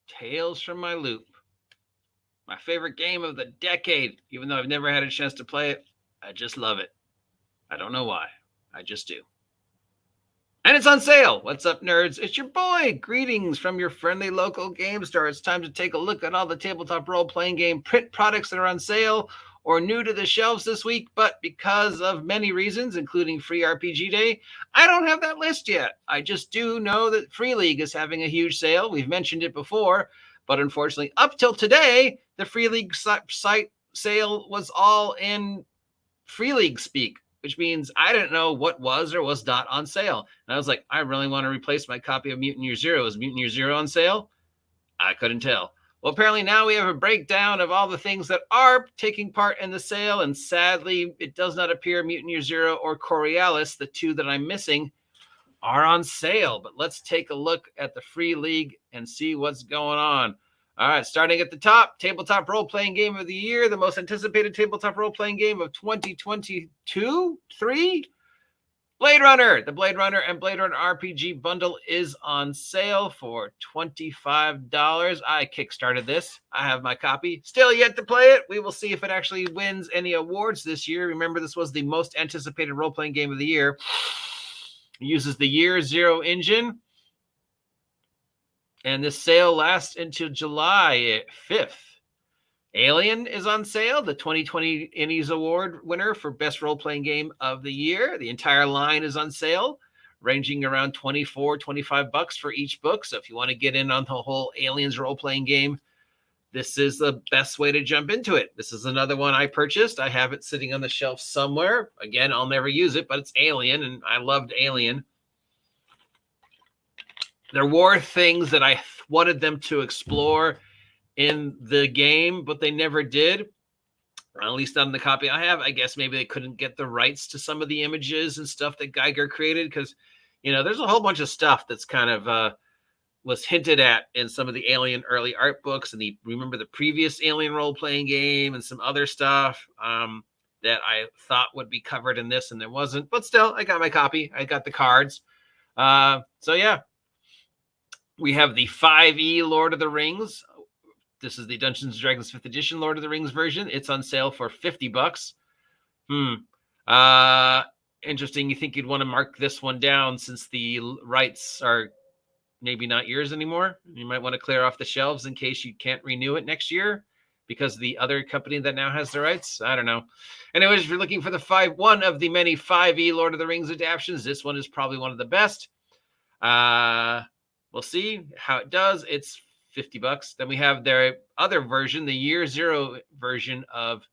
Tales from My Loop. My favorite game of the decade. Even though I've never had a chance to play it, I just love it. I don't know why. I just do. And it's on sale. What's up, nerds? It's your boy. Greetings from your friendly local game store. It's time to take a look at all the tabletop role-playing game print products that are on sale or new to the shelves this week, but because of many reasons, including Free RPG Day, I don't have that list yet. I just do know that Free League is having a huge sale. We've mentioned it before, but unfortunately, up till today, the Free League site sale was all in Free League speak, which means I didn't know what was or was not on sale. And I was like, I really want to replace my copy of Mutant Year Zero. Is Mutant Year Zero on sale? I couldn't tell. Well, apparently now we have a breakdown of all the things that are taking part in the sale, and sadly, it does not appear Mutant Year Zero or Coriolis, the two that I'm missing, are on sale. But let's take a look at the Free League and see what's going on. All right, starting at the top, Tabletop Role-Playing Game of the Year, the most anticipated tabletop role-playing game of 2022-3. Blade Runner. The Blade Runner and Blade Runner RPG bundle is on sale for $25. I kickstarted this. I have my copy. Still yet to play it. We will see if it actually wins any awards this year. Remember, this was the most anticipated role-playing game of the year. It uses the Year Zero engine. And this sale lasts until July 5th. Alien is on sale, the 2020 Ennies Award winner for Best Role-Playing Game of the Year. The entire line is on sale, ranging around $24-25 for each book. So if you want to get in on the whole Aliens role-playing game, this is the best way to jump into it. This is another one I purchased. I have it sitting on the shelf somewhere. Again, I'll never use it, but it's Alien, and I loved Alien. There were things that I wanted them to explore in the game, but they never did. At least on the copy I have. I guess maybe they couldn't get the rights to some of the images and stuff that Gygax created, because, you know, there's a whole bunch of stuff that's kind of was hinted at in some of the Alien early art books, and remember the previous Alien role-playing game and some other stuff that I thought would be covered in this, and there wasn't. But still, I got my copy. I got the cards. So yeah. We have the 5e Lord of the Rings. This is the Dungeons & Dragons 5th edition Lord of the Rings version. It's on sale for $50. Interesting. You think you'd want to mark this one down since the rights are maybe not yours anymore. You might want to clear off the shelves in case you can't renew it next year because the other company that now has the rights. I don't know. Anyways, if you're looking for one of the many 5e Lord of the Rings adaptations, this one is probably one of the best. We'll see how it does. It's $50. Then we have their other version, the Year Zero version of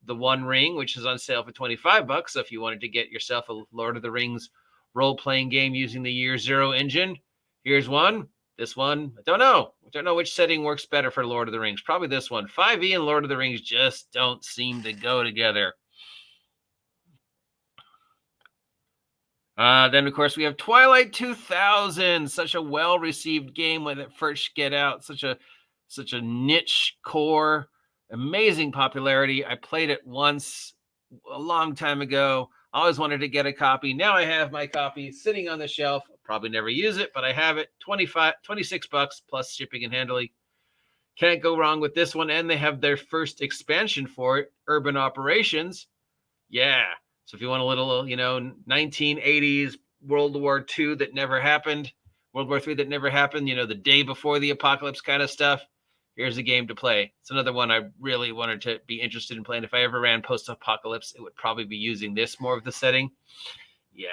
The One Ring, which is on sale for $25. So if you wanted to get yourself a Lord of the Rings role-playing game using the Year Zero engine, here's one. This one, I don't know. I don't know which setting works better for Lord of the Rings. Probably this one. 5e and Lord of the Rings just don't seem to go together. Then, of course, we have Twilight 2000, such a well-received game when it first get out, such a niche core, amazing popularity. I played it once a long time ago. I always wanted to get a copy. Now I have my copy sitting on the shelf. I'll probably never use it, but I have it. $26 plus shipping and handling. Can't go wrong with this one. And they have their first expansion for it, Urban Operations. Yeah. So if you want a little, 1980s World War II that never happened, World War III that never happened, the day before the apocalypse kind of stuff, here's a game to play. It's another one I really wanted to be interested in playing. If I ever ran post-apocalypse, it would probably be using this more of the setting. Yeah.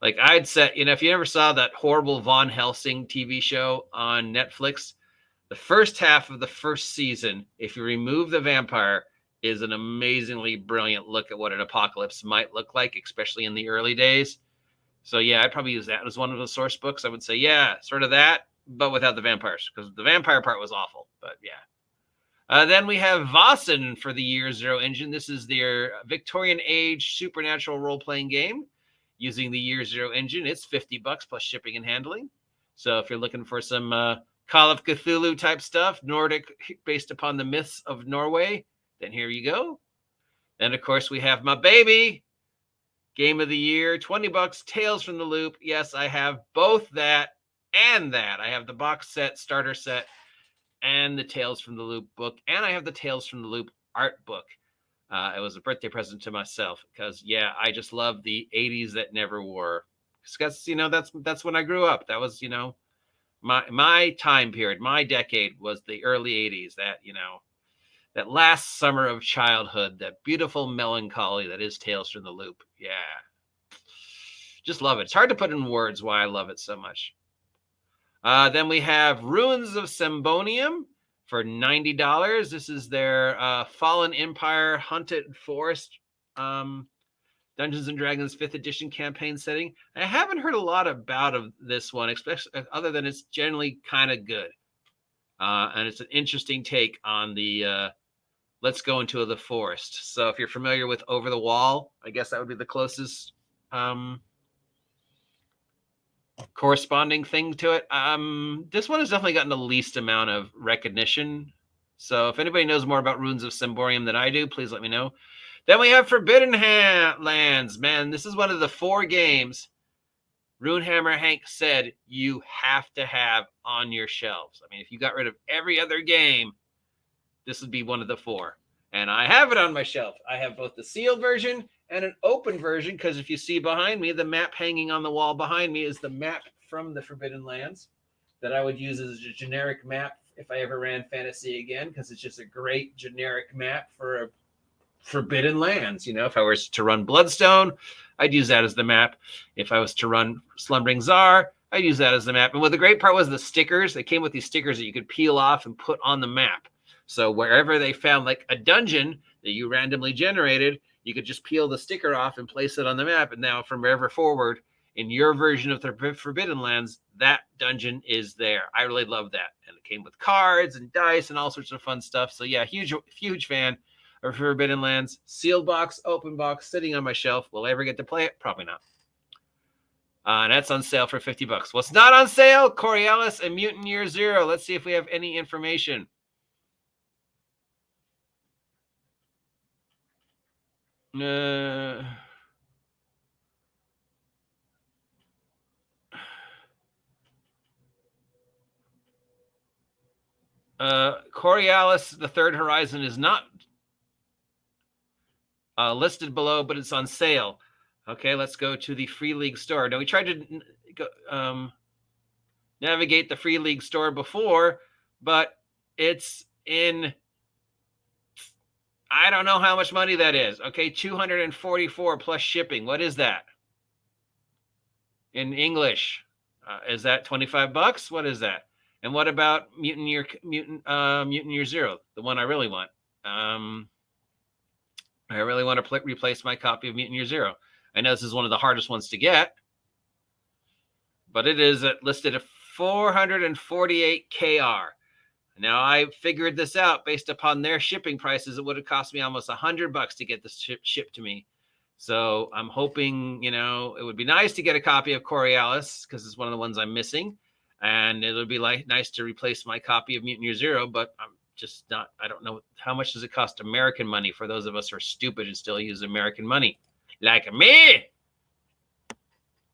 Like I'd set, if you ever saw that horrible Von Helsing TV show on Netflix, the first half of the first season, if you remove the vampire, is an amazingly brilliant look at what an apocalypse might look like, especially in the early days. So yeah, I'd probably use that as one of the source books. I would say, yeah, sort of that, but without the vampires, because the vampire part was awful, but yeah. Then we have Vossen for the Year Zero engine. This is their Victorian age supernatural role-playing game using the Year Zero engine. It's $50 plus shipping and handling. So if you're looking for some Call of Cthulhu type stuff, Nordic based upon the myths of Norway, then here you go. Then, of course, we have my baby, Game of the Year, $20, Tales from the Loop. Yes, I have both that and that. I have the box set, starter set, and the Tales from the Loop book, and I have the Tales from the Loop art book. It was a birthday present to myself because, yeah, I just love the 80s that never were. Because, that's when I grew up. That was, my time period, my decade was the early 80s. That last summer of childhood, that beautiful melancholy that is Tales from the Loop. Yeah. Just love it. It's hard to put in words why I love it so much. Then we have Ruins of Sembonium for $90. This is their Fallen Empire Haunted Forest Dungeons and Dragons 5th edition campaign setting. I haven't heard a lot about this one, especially other than it's generally kind of good. And it's an interesting take on the let's go into the forest. So if you're familiar with Over the Wall, I guess that would be the closest corresponding thing to it. This one has definitely gotten the least amount of recognition. So if anybody knows more about Ruins of Semborium than I do, please let me know. Then we have Forbidden Lands. Man, this is one of the 4 games Runehammer Hank said you have to have on your shelves. I mean, if you got rid of every other game, this would be one of the 4. And I have it on my shelf. I have both the sealed version and an open version, because if you see behind me, the map hanging on the wall behind me is the map from the Forbidden Lands that I would use as a generic map if I ever ran Fantasy again, because it's just a great generic map for a Forbidden Lands. If I was to run Bloodstone, I'd use that as the map. If I was to run Slumbering Tsar, I'd use that as the map. And what the great part was the stickers. They came with these stickers that you could peel off and put on the map. So wherever they found like a dungeon that you randomly generated, you could just peel the sticker off and place it on the map. And now from wherever forward in your version of the Forbidden Lands, that dungeon is there. I really love that. And it came with cards and dice and all sorts of fun stuff. So yeah, huge fan of Forbidden Lands. Sealed box, open box, sitting on my shelf. Will I ever get to play it? Probably not. And that's on sale for $50. What's not on sale? Coriolis and Mutant Year Zero. Let's see if we have any information. Coriolis, the Third Horizon, is not listed below, but it's on sale. Okay, let's go to the Free League store. Now, we tried to navigate the Free League store before, but it's in, I don't know how much money that is. Okay, $244 plus shipping. What is that in English? Is that $25? What is that? And what about Mutant Year Zero, the one I really want? I really want to replace my copy of Mutant Year Zero. I know this is one of the hardest ones to get, but it is listed at 448 KR. Now, I figured this out based upon their shipping prices. It would have cost me almost $100 to get this shipped to me. So I'm hoping, it would be nice to get a copy of Coriolis, because it's one of the ones I'm missing. And it would be nice to replace my copy of Mutant Year Zero, but I'm just not, I don't know, how much does it cost American money for those of us who are stupid and still use American money? Like me.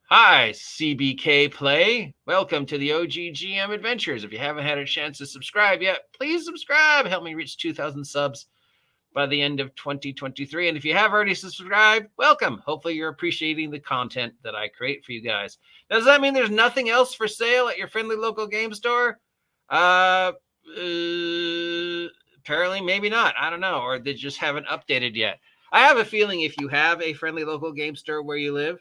Hi, CBK Play. Welcome to the OGGM Adventures. If you haven't had a chance to subscribe yet, please subscribe. Help me reach 2,000 subs by the end of 2023. And if you have already subscribed, welcome. Hopefully you're appreciating the content that I create for you guys. Does that mean there's nothing else for sale at your friendly local game store? Apparently, maybe not. I don't know. Or they just haven't updated yet. I have a feeling if you have a friendly local game store where you live,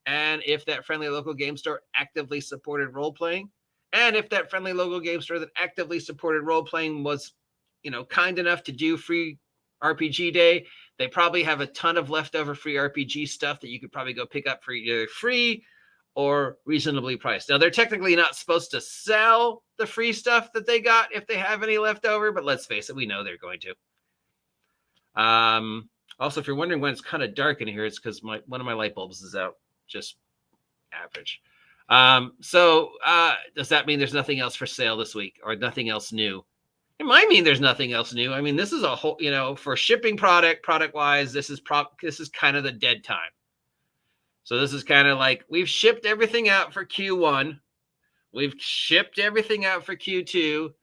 and if that friendly local game store actively supported role-playing, and if that friendly local game store that actively supported role-playing was, kind enough to do free RPG day, they probably have a ton of leftover free RPG stuff that you could probably go pick up for either free or reasonably priced. Now, they're technically not supposed to sell the free stuff that they got if they have any left over, but let's face it, we know they're going to. Also, if you're wondering when it's kind of dark in here, it's because one of my light bulbs is out. Just average. So does that mean there's nothing else for sale this week or nothing else new? It might mean there's nothing else new. I mean, this is a whole, for shipping product wise, this is kind of the dead time. So this is kind of like we've shipped everything out for Q1. We've shipped everything out for Q2.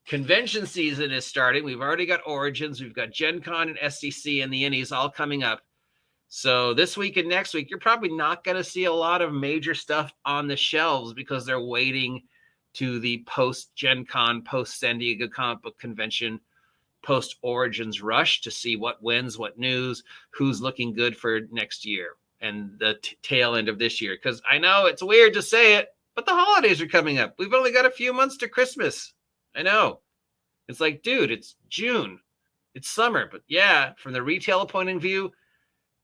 Convention season is starting. We've already got Origins. We've got Gen Con and SCC and the Innies all coming up. So this week and next week, you're probably not going to see a lot of major stuff on the shelves because they're waiting to the post-Gen Con, post-San Diego Comic Book Convention, post-Origins rush to see what wins, what news, who's looking good for next year and the tail end of this year. Because I know it's weird to say it, but the holidays are coming up. We've only got a few months to Christmas. I know. It's like, dude, it's June. It's summer. But yeah, from the retail point of view,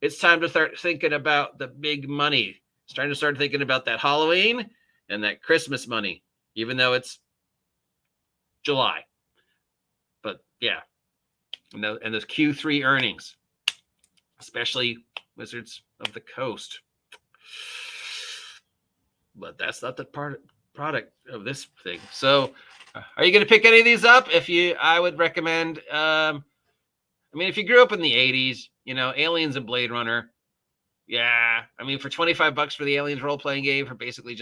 it's time to start thinking about the big money. It's time to start thinking about that Halloween and that Christmas money, even though it's July. But yeah, and those Q3 earnings, especially Wizards of the Coast. But that's not the product of this thing. So are you going to pick any of these up? I would recommend, if you grew up in the 80s, Aliens and Blade Runner. Yeah. For $25 for the Aliens role-playing game, for basically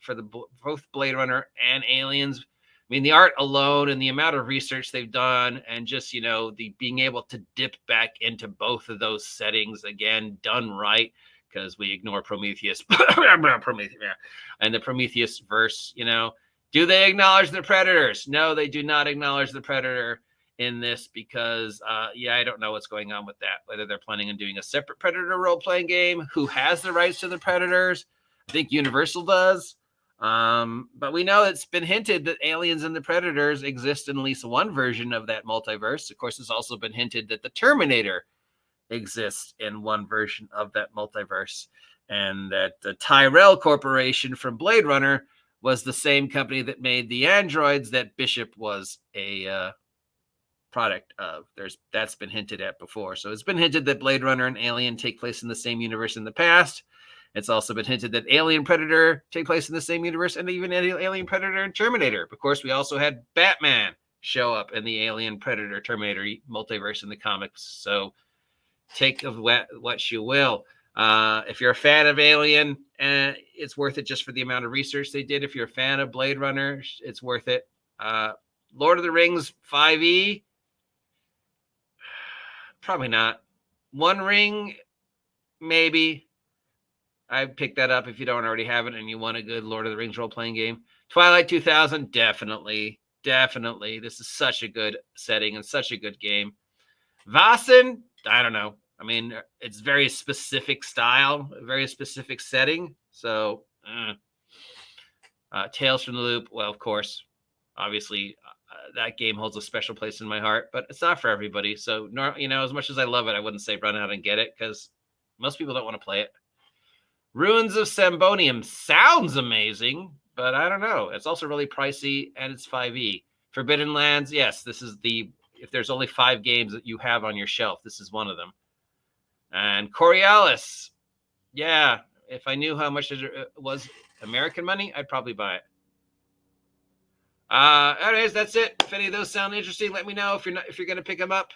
for both Blade Runner and Aliens. The art alone and the amount of research they've done and just, the being able to dip back into both of those settings again, done right, because we ignore Prometheus and the Prometheus verse, Do they acknowledge the Predators? No, they do not acknowledge the Predator in this because, I don't know what's going on with that, whether they're planning on doing a separate Predator role-playing game, who has the rights to the Predators. I think Universal does. But we know it's been hinted that Aliens and the Predators exist in at least one version of that multiverse. Of course, it's also been hinted that the Terminator exists in one version of that multiverse, and that the Tyrell Corporation from Blade Runner was the same company that made the androids that Bishop was a product of. That's been hinted at before. So it's been hinted that Blade Runner and Alien take place in the same universe in the past. It's also been hinted that Alien Predator take place in the same universe, and even Alien Predator and Terminator. Of course, we also had Batman show up in the Alien Predator Terminator multiverse in the comics. So take of what you will. If you're a fan of Alien, it's worth it just for the amount of research they did. If you're a fan of Blade Runner, it's worth it. Lord of the Rings 5e, probably not. One Ring, maybe. I'd pick that up if you don't already have it and you want a good Lord of the Rings role-playing game. Twilight 2000, definitely. This is such a good setting and such a good game. Vaesen, I don't know. It's very specific style, very specific setting. So, Tales from the Loop, well, of course, obviously, that game holds a special place in my heart, but it's not for everybody. So, as much as I love it, I wouldn't say run out and get it because most people don't want to play it. Ruins of Sambonium sounds amazing, but I don't know. It's also really pricey, and it's 5e. Forbidden Lands, yes, this is if there's only 5 games that you have on your shelf, this is one of them. And Coriolis, yeah, if I knew how much it was American money, I'd probably buy it. Anyways, that's it. If any of those sound interesting, let me know if you're going to pick them up.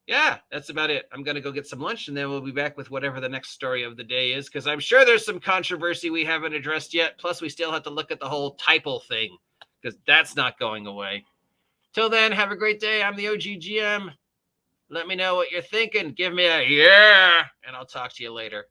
Yeah, that's about it. I'm going to go get some lunch, and then we'll be back with whatever the next story of the day is, because I'm sure there's some controversy we haven't addressed yet. Plus, we still have to look at the whole typal thing, because that's not going away. Till then, have a great day. I'm the OG GM. Let me know what you're thinking. Give me a yeah, and I'll talk to you later.